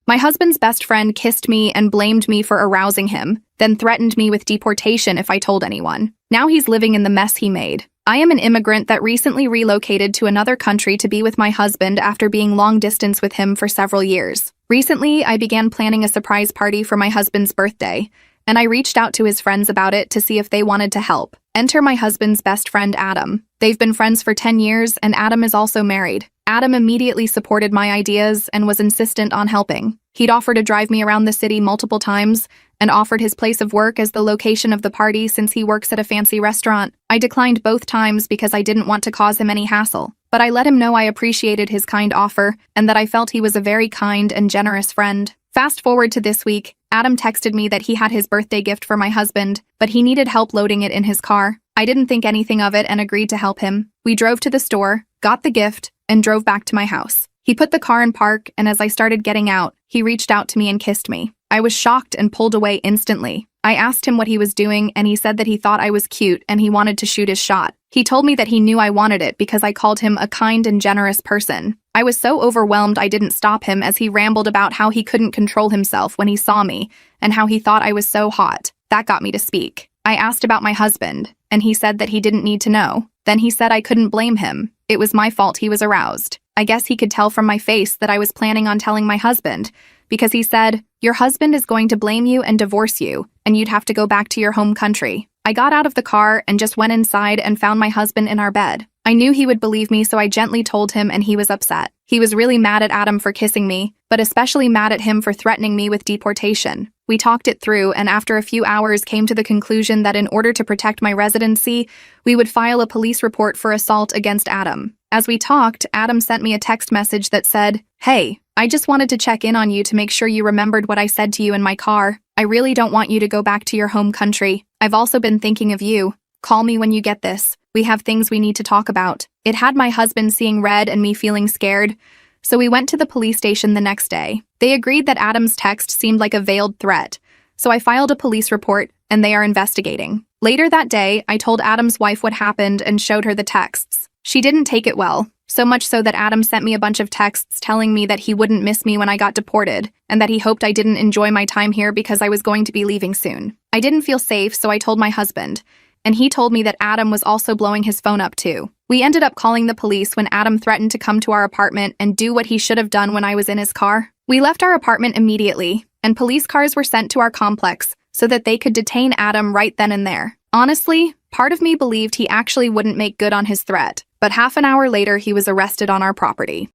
My husband's best friend kissed me and blamed me for arousing him, then threatened me with deportation if I told anyone. Now he's living in the mess he made. I am an immigrant that recently relocated to another country to be with my husband after being long distance with him for several years. Recently, I began planning a surprise party for my husband's birthday, and I reached out to his friends about it to see if they wanted to help. Enter my husband's best friend, Adam. They've been friends for 10 years, and Adam is also married. Adam immediately supported my ideas and was insistent on helping. He'd offered to drive me around the city multiple times and offered his place of work as the location of the party since he works at a fancy restaurant. I declined both times because I didn't want to cause him any hassle, but I let him know I appreciated his kind offer and that I felt he was a very kind and generous friend. Fast forward to this week, Adam texted me that he had his birthday gift for my husband, but he needed help loading it in his car. I didn't think anything of it and agreed to help him. We drove to the store, got the gift, and drove back to my house. He put the car in park, and as I started getting out, he reached out to me and kissed me. I was shocked and pulled away instantly. I asked him what he was doing, and he said that he thought I was cute and he wanted to shoot his shot. He told me that he knew I wanted it because I called him a kind and generous person. I was so overwhelmed I didn't stop him as he rambled about how he couldn't control himself when he saw me and how he thought I was so hot. That got me to speak. I asked about my husband, and he said that he didn't need to know. Then he said I couldn't blame him. It was my fault he was aroused. I guess he could tell from my face that I was planning on telling my husband, because he said, "Your husband is going to blame you and divorce you, and you'd have to go back to your home country." I got out of the car and just went inside and found my husband in our bed. I knew he would believe me, so I gently told him, and he was upset. He was really mad at Adam for kissing me, but especially mad at him for threatening me with deportation. We talked it through, and after a few hours came to the conclusion that in order to protect my residency, we would file a police report for assault against Adam. As we talked, Adam sent me a text message that said, "Hey, I just wanted to check in on you to make sure you remembered what I said to you in my car. I really don't want you to go back to your home country. I've also been thinking of you. Call me when you get this. We have things we need to talk about." It had my husband seeing red and me feeling scared, so we went to the police station the next day. They agreed that Adam's text seemed like a veiled threat, so I filed a police report, and they are investigating. Later that day, I told Adam's wife what happened and showed her the texts. She didn't take it well, so much so that Adam sent me a bunch of texts telling me that he wouldn't miss me when I got deported, and that he hoped I didn't enjoy my time here because I was going to be leaving soon. I didn't feel safe, so I told my husband, and he told me that Adam was also blowing his phone up too. We ended up calling the police when Adam threatened to come to our apartment and do what he should have done when I was in his car. We left our apartment immediately, and police cars were sent to our complex so that they could detain Adam right then and there. Honestly, part of me believed he actually wouldn't make good on his threat, but half an hour later he was arrested on our property.